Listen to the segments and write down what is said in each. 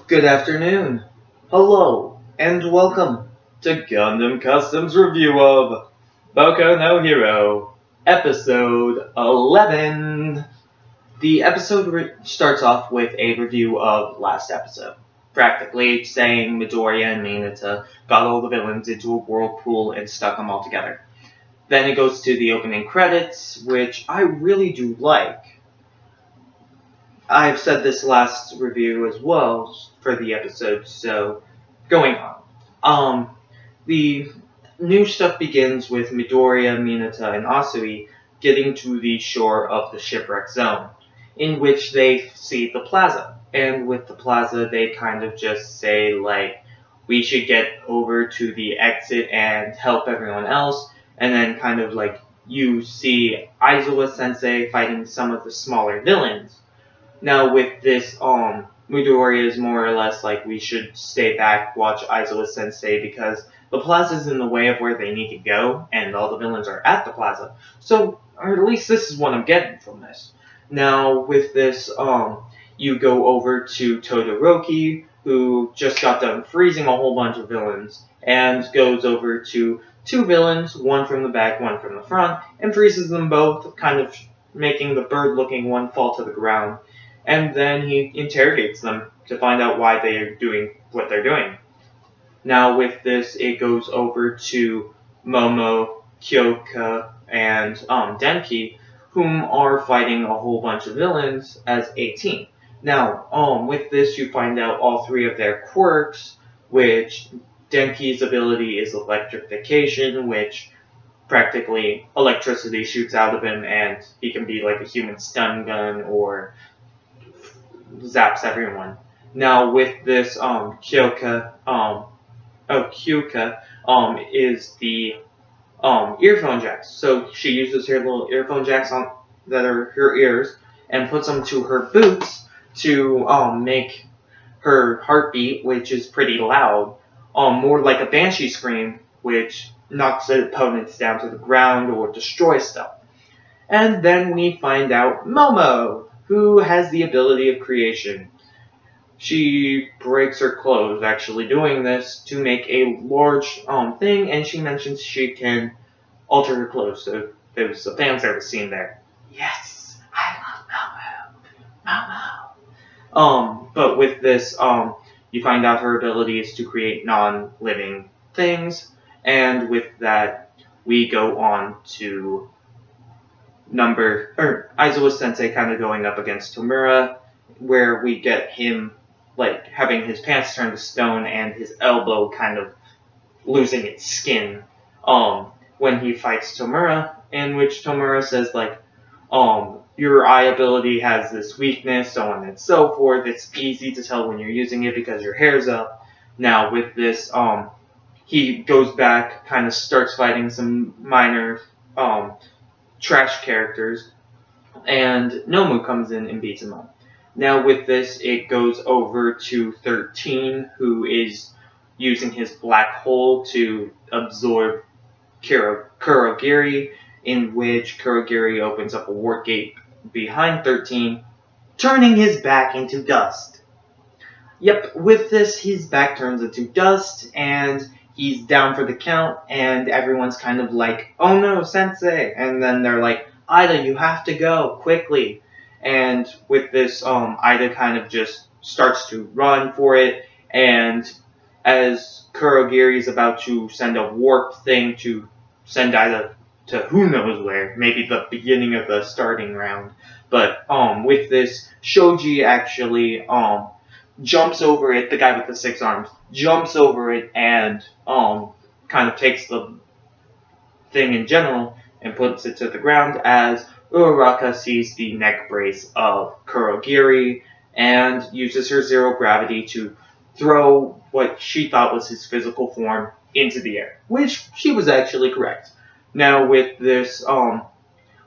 Good afternoon, hello, and welcome to Gundam Customs review of Boku no Hero, episode 11. The episode starts off with a review of last episode, practically saying Midoriya and Minato got all the villains into a whirlpool and stuck them all together. Then it goes to the opening credits, which I really do like. I've said this last review as well for the episode, so going on. The new stuff begins with Midoriya, Minato, and Asui getting to the shore of the shipwreck zone, in which they see the plaza. And with the plaza, they kind of just say, like, we should get over to the exit and help everyone else, and then kind of like you see Aizawa-sensei fighting some of the smaller villains. Now with this, Midoriya is more or less like we should stay back, watch Aizawa-sensei, because the plaza's in the way of where they need to go, and all the villains are at the plaza. So, or at least this is what I'm getting from this. Now with this, you go over to Todoroki, who just got done freezing a whole bunch of villains, and goes over to two villains, one from the back, one from the front, and freezes them both, kind of making the bird-looking one fall to the ground. And then he interrogates them to find out why they are doing what they're doing. Now with this, it goes over to Momo, Kyoka, and Denki, whom are fighting a whole bunch of villains as a team. Now, with this, you find out all three of their quirks, which Denki's ability is electrification, which practically electricity shoots out of him, and he can be like a human stun gun or zaps everyone. Now with this, Kyoka is the earphone jacks. So she uses her little earphone jacks that are her ears and puts them to her boots to make her heartbeat, which is pretty loud, more like a banshee scream, which knocks the opponents down to the ground or destroys stuff. And then we find out Momo, who has the ability of creation. She breaks her clothes actually doing this to make a large thing, and she mentions she can alter her clothes, so there's a fan service scene there. Yes, I love Momo. But with this, you find out her ability is to create non-living things, and with that, we go on to Aizawa-sensei kind of going up against Tomura, where we get him like having his pants turned to stone and his elbow kind of losing its skin when he fights Tomura, in which Tomura says like, your eye ability has this weakness, so on and so forth. It's easy to tell when you're using it because your hair's up. Now with this, he goes back, kind of starts fighting some minor trash characters, and Nomu comes in and beats him up. Now with this, it goes over to 13, who is using his black hole to absorb Kurogiri, in which Kurogiri opens up a warp gate behind 13, turning his back into dust. Yep, with this, his back turns into dust, and he's down for the count, and everyone's kind of like, oh no, sensei, and then they're like, Ida, you have to go, quickly. And with this, Ida kind of just starts to run for it, and as Kurogiri's about to send a warp thing to send Ida to who knows where, maybe the beginning of the starting round, but with this, Shoji actually jumps over it, the guy with the 6 arms, jumps over it and kind of takes the thing in general and puts it to the ground as Uraraka sees the neck brace of Kurogiri and uses her zero gravity to throw what she thought was his physical form into the air, which she was actually correct. Now with this,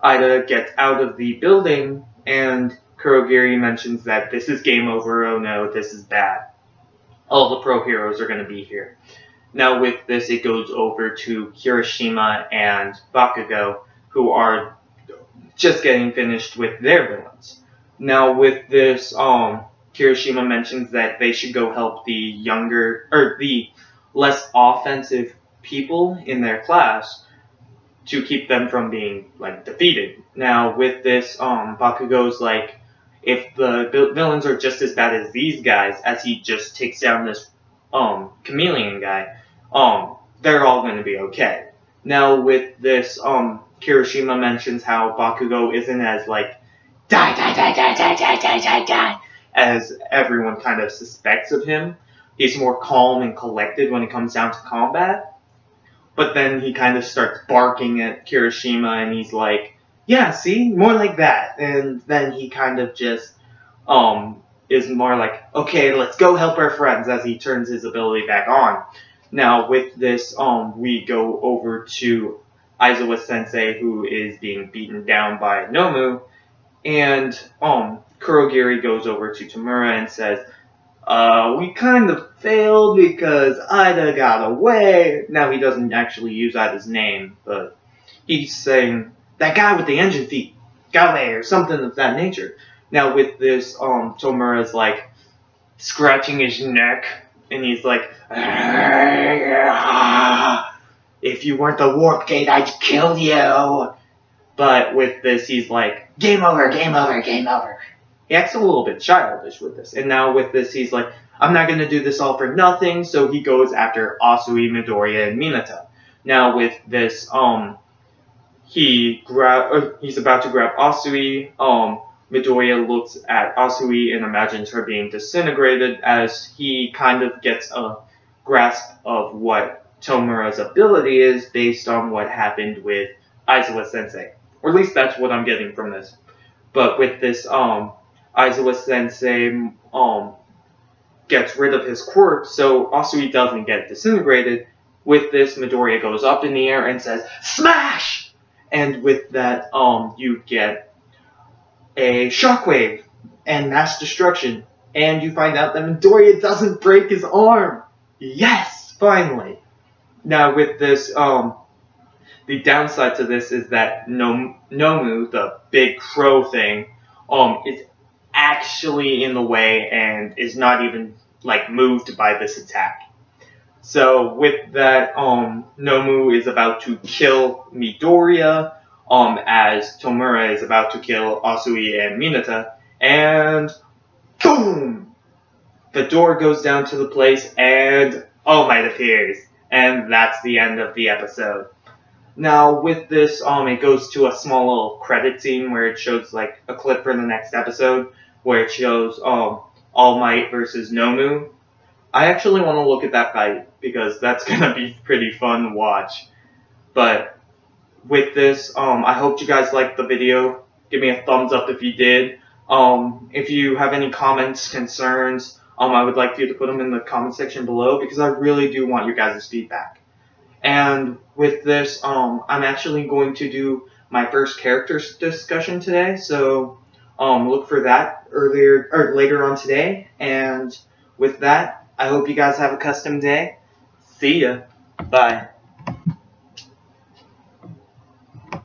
Ida gets out of the building and Kurogiri mentions that this is game over, oh no, this is bad. All the pro heroes are going to be here. Now with this, it goes over to Kirishima and Bakugo, who are just getting finished with their villains. Now with this, Kirishima mentions that they should go help the less offensive people in their class to keep them from being like defeated. Now with this, Bakugo's like, if the villains are just as bad as these guys, as he just takes down this chameleon guy, they're all going to be okay. Now with this, Kirishima mentions how Bakugo isn't as like die die die die die die die die die as everyone kind of suspects of him. He's more calm and collected when it comes down to combat. But then he kind of starts barking at Kirishima, and he's like, yeah, see? More like that. And then he kind of just is more like, okay, let's go help our friends, as he turns his ability back on. Now, with this, we go over to Aizawa Sensei, who is being beaten down by Nomu, and Kurogiri goes over to Tamura and says, we kind of failed because Ida got away. Now, he doesn't actually use Ida's name, but he's saying, that guy with the engine feet got away, or something of that nature. Now, with this, Tomura's like scratching his neck, and he's like, if you weren't the warp gate, I'd kill you. But with this, he's like, game over, game over, game over. He acts a little bit childish with this. And now with this, he's like, I'm not going to do this all for nothing. So he goes after Asui, Midoriya, and Mineta. Now with this, he's about to grab Asui. Midoriya looks at Asui and imagines her being disintegrated, as he kind of gets a grasp of what Tomura's ability is based on what happened with Aizawa Sensei. Or at least that's what I'm getting from this. But with this, Aizawa Sensei gets rid of his quirk, so Asui doesn't get disintegrated. With this, Midoriya goes up in the air and says, smash! And with that, you get a shockwave and mass destruction. And you find out that Midoriya doesn't break his arm. Yes, finally. Now with this, the downside to this is that Nomu, the big crow thing, is actually in the way and is not even like moved by this attack. So with that, Nomu is about to kill Midoriya, as Tomura is about to kill Asui and Mineta, and boom! The door goes down to the place, and All Might appears, and that's the end of the episode. Now, with this, it goes to a small little credit scene where it shows, like, a clip for the next episode, where it shows, All Might versus Nomu. I actually want to look at that fight, because that's gonna be pretty fun to watch. But, with this, I hope you guys liked the video. Give me a thumbs up if you did. If you have any comments, concerns, I would like for you to put them in the comment section below, because I really do want your guys' feedback. And with this, I'm actually going to do my first character discussion today, so look for that later on today. And with that, I hope you guys have a custom day. See ya. Bye.